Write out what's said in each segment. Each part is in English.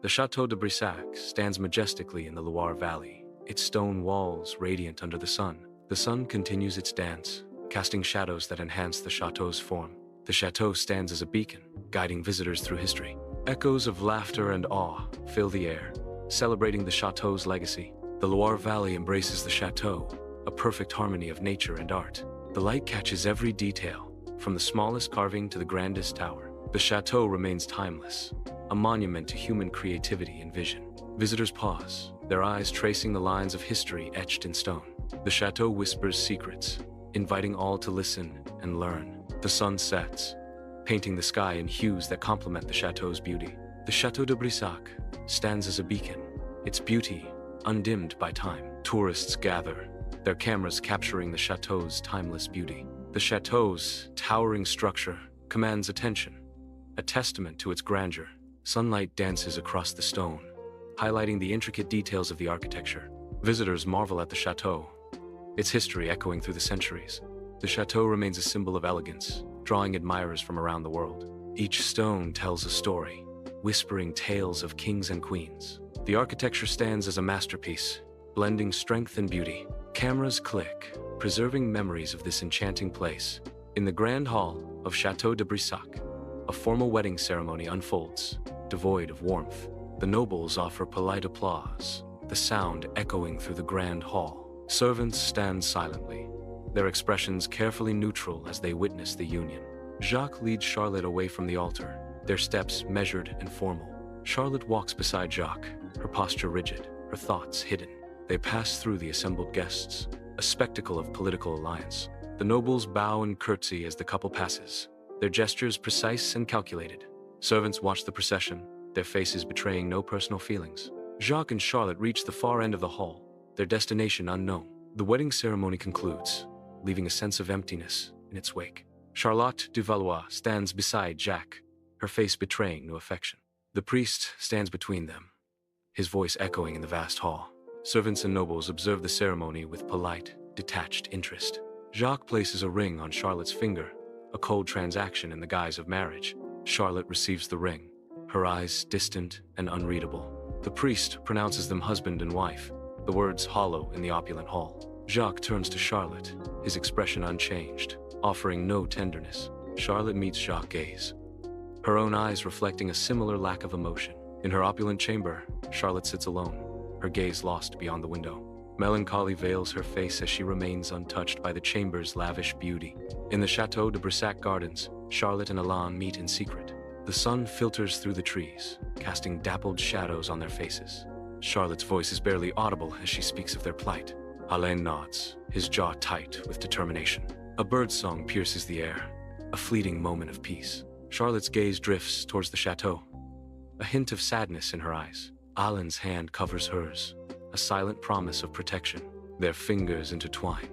The Château de Brissac stands majestically in the Loire Valley, its stone walls radiant under the sun. The sun continues its dance, casting shadows that enhance the chateau's form. The chateau stands as a beacon, guiding visitors through history. Echoes of laughter and awe fill the air, celebrating the chateau's legacy. The Loire Valley embraces the chateau, a perfect harmony of nature and art. The light catches every detail, from the smallest carving to the grandest tower. The chateau remains timeless, a monument to human creativity and vision. Visitors pause, their eyes tracing the lines of history etched in stone. The chateau whispers secrets, inviting all to listen and learn. The sun sets, painting the sky in hues that complement the chateau's beauty. The Château de Brissac stands as a beacon, its beauty undimmed by time. Tourists gather, their cameras capturing the chateau's timeless beauty. The chateau's towering structure commands attention, a testament to its grandeur. Sunlight dances across the stone, highlighting the intricate details of the architecture. Visitors marvel at the chateau, its history echoing through the centuries. The chateau remains a symbol of elegance, drawing admirers from around the world. Each stone tells a story, whispering tales of kings and queens. The architecture stands as a masterpiece, blending strength and beauty. Cameras click, preserving memories of this enchanting place. In the grand hall of Château de Brissac, a formal wedding ceremony unfolds, devoid of warmth. The nobles offer polite applause, the sound echoing through the grand hall. Servants stand silently, their expressions carefully neutral as they witness the union. Jacques leads Charlotte away from the altar, their steps measured and formal. Charlotte walks beside Jacques, her posture rigid, her thoughts hidden. They pass through the assembled guests, a spectacle of political alliance. The nobles bow and curtsy as the couple passes, their gestures precise and calculated. Servants watch the procession, their faces betraying no personal feelings. Jacques and Charlotte reach the far end of the hall, their destination unknown. The wedding ceremony concludes, leaving a sense of emptiness in its wake. Charlotte de Valois stands beside Jacques, her face betraying no affection. The priest stands between them, his voice echoing in the vast hall. Servants and nobles observe the ceremony with polite, detached interest. Jacques places a ring on Charlotte's finger, a cold transaction in the guise of marriage. Charlotte receives the ring, her eyes distant and unreadable. The priest pronounces them husband and wife, the words hollow in the opulent hall. Jacques turns to Charlotte, his expression unchanged, offering no tenderness. Charlotte meets Jacques' gaze, her own eyes reflecting a similar lack of emotion. In her opulent chamber, Charlotte sits alone, her gaze lost beyond the window. Melancholy veils her face as she remains untouched by the chamber's lavish beauty. In the Château de Brissac gardens, Charlotte and Alain meet in secret. The sun filters through the trees, casting dappled shadows on their faces. Charlotte's voice is barely audible as she speaks of their plight. Alain nods, his jaw tight with determination. A bird's song pierces the air, a fleeting moment of peace. Charlotte's gaze drifts towards the chateau, a hint of sadness in her eyes. Alain's hand covers hers, a silent promise of protection. Their fingers intertwine,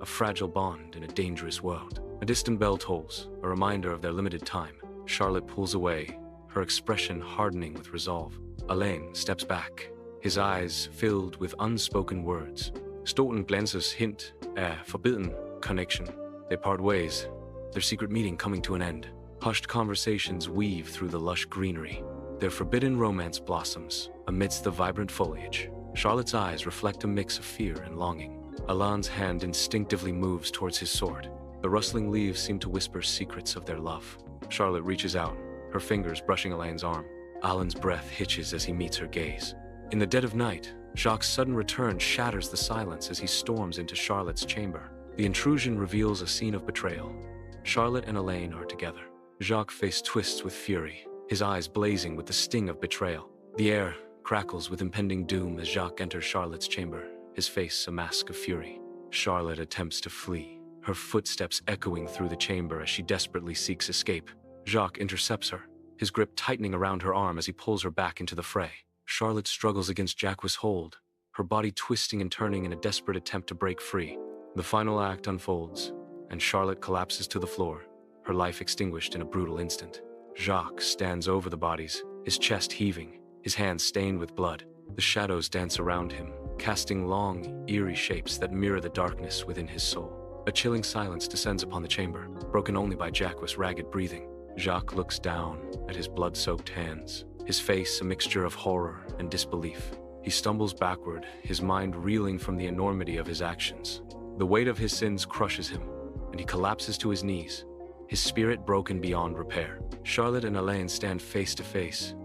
a fragile bond in a dangerous world. A distant bell tolls, a reminder of their limited time. Charlotte pulls away, her expression hardening with resolve. Alain steps back, his eyes filled with unspoken words. Stolten glances hint a forbidden connection. They part ways, their secret meeting coming to an end. Hushed conversations weave through the lush greenery, their forbidden romance blossoms amidst the vibrant foliage. Charlotte's eyes reflect a mix of fear and longing. Alain's hand instinctively moves towards his sword. The rustling leaves seem to whisper secrets of their love. Charlotte reaches out, her fingers brushing Alain's arm. Alain's breath hitches as he meets her gaze. In the dead of night, Jacques' sudden return shatters the silence as he storms into Charlotte's chamber. The intrusion reveals a scene of betrayal. Charlotte and Alain are together. Jacques' face twists with fury, his eyes blazing with the sting of betrayal. The air crackles with impending doom as Jacques enters Charlotte's chamber, his face a mask of fury. Charlotte attempts to flee, her footsteps echoing through the chamber as she desperately seeks escape. Jacques intercepts her, his grip tightening around her arm as he pulls her back into the fray. Charlotte struggles against Jacques' hold, her body twisting and turning in a desperate attempt to break free. The final act unfolds, and Charlotte collapses to the floor, her life extinguished in a brutal instant. Jacques stands over the bodies, his chest heaving, his hands stained with blood. The shadows dance around him, casting long, eerie shapes that mirror the darkness within his soul. A chilling silence descends upon the chamber, broken only by Jacques' ragged breathing. Jacques looks down at his blood-soaked hands, his face a mixture of horror and disbelief. He stumbles backward, his mind reeling from the enormity of his actions. The weight of his sins crushes him, and he collapses to his knees, his spirit broken beyond repair. Charlotte and Elaine stand face to face,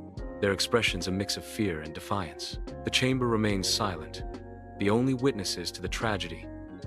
their expressions a mix of fear and defiance. The chamber remains silent, the only witnesses to the tragedy,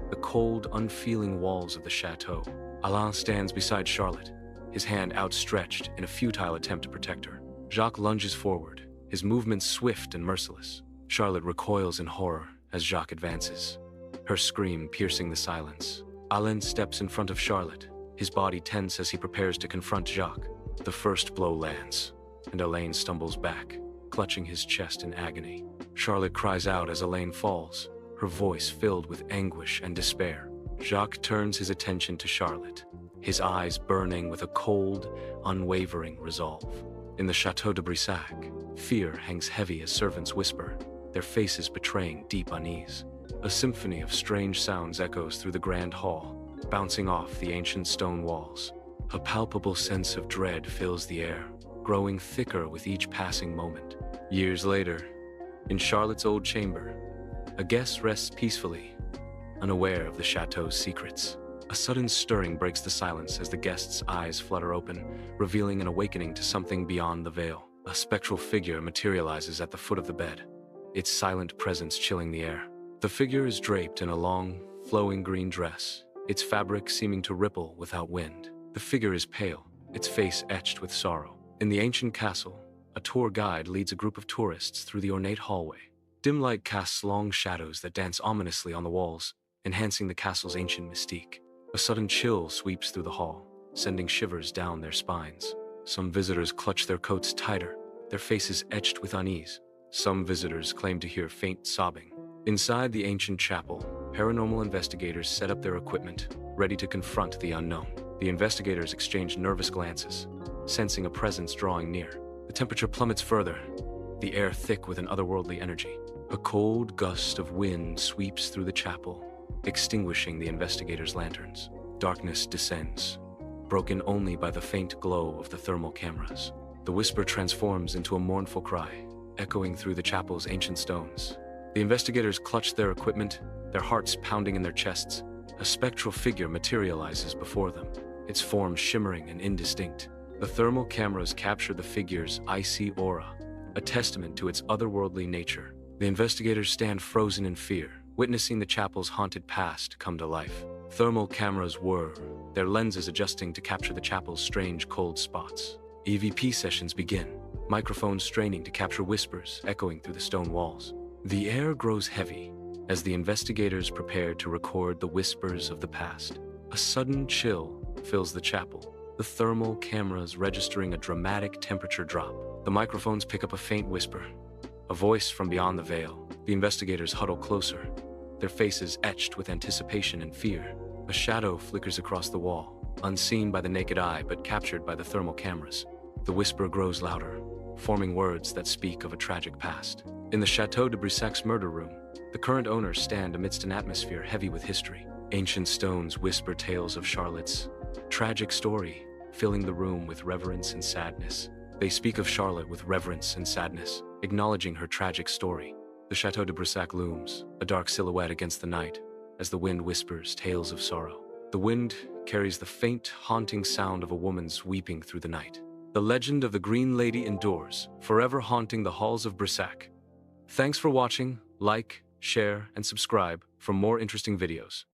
the cold, unfeeling walls of the chateau. Alain stands beside Charlotte, his hand outstretched in a futile attempt to protect her. Jacques lunges forward, his movements swift and merciless. Charlotte recoils in horror as Jacques advances, her scream piercing the silence. Alain steps in front of Charlotte, his body tense as he prepares to confront Jacques. The first blow lands, and Elaine stumbles back, clutching his chest in agony. Charlotte cries out as Elaine falls, her voice filled with anguish and despair. Jacques turns his attention to Charlotte, his eyes burning with a cold, unwavering resolve. In the Château de Brissac, fear hangs heavy as servants whisper, their faces betraying deep unease. A symphony of strange sounds echoes through the grand hall, bouncing off the ancient stone walls. A palpable sense of dread fills the air, growing thicker with each passing moment. Years later, in Charlotte's old chamber, a guest rests peacefully, unaware of the chateau's secrets. A sudden stirring breaks the silence as the guest's eyes flutter open, revealing an awakening to something beyond the veil. A spectral figure materializes at the foot of the bed, its silent presence chilling the air. The figure is draped in a long, flowing green dress, its fabric seeming to ripple without wind. The figure is pale, its face etched with sorrow. In the ancient castle, a tour guide leads a group of tourists through the ornate hallway. Dim light casts long shadows that dance ominously on the walls, enhancing the castle's ancient mystique. A sudden chill sweeps through the hall, sending shivers down their spines. Some visitors clutch their coats tighter, their faces etched with unease. Some visitors claim to hear faint sobbing. Inside the ancient chapel, paranormal investigators set up their equipment, ready to confront the unknown. The investigators exchange nervous glances, sensing a presence drawing near. The temperature plummets further, the air thick with an otherworldly energy. A cold gust of wind sweeps through the chapel, extinguishing the investigators' lanterns. Darkness descends, broken only by the faint glow of the thermal cameras. The whisper transforms into a mournful cry, echoing through the chapel's ancient stones. The investigators clutch their equipment, their hearts pounding in their chests. A spectral figure materializes before them, its form shimmering and indistinct. The thermal cameras capture the figure's icy aura, a testament to its otherworldly nature. The investigators stand frozen in fear, witnessing the chapel's haunted past come to life. Thermal cameras whir, their lenses adjusting to capture the chapel's strange cold spots. EVP sessions begin, microphones straining to capture whispers echoing through the stone walls. The air grows heavy as the investigators prepare to record the whispers of the past. A sudden chill fills the chapel, the thermal cameras registering a dramatic temperature drop. The microphones pick up a faint whisper, a voice from beyond the veil. The investigators huddle closer, their faces etched with anticipation and fear. A shadow flickers across the wall, unseen by the naked eye but captured by the thermal cameras. The whisper grows louder, forming words that speak of a tragic past. In the Château de Brissac's murder room, the current owners stand amidst an atmosphere heavy with history. Ancient stones whisper tales of Charlotte's tragic story, filling the room with reverence and sadness. They speak of Charlotte with reverence and sadness, acknowledging her tragic story. The Château de Brissac looms, a dark silhouette against the night, as the wind whispers tales of sorrow. The wind carries the faint, haunting sound of a woman's weeping through the night. The legend of the Green Lady endures, forever haunting the halls of Brissac. Thanks for watching. Like, share, and subscribe for more interesting videos.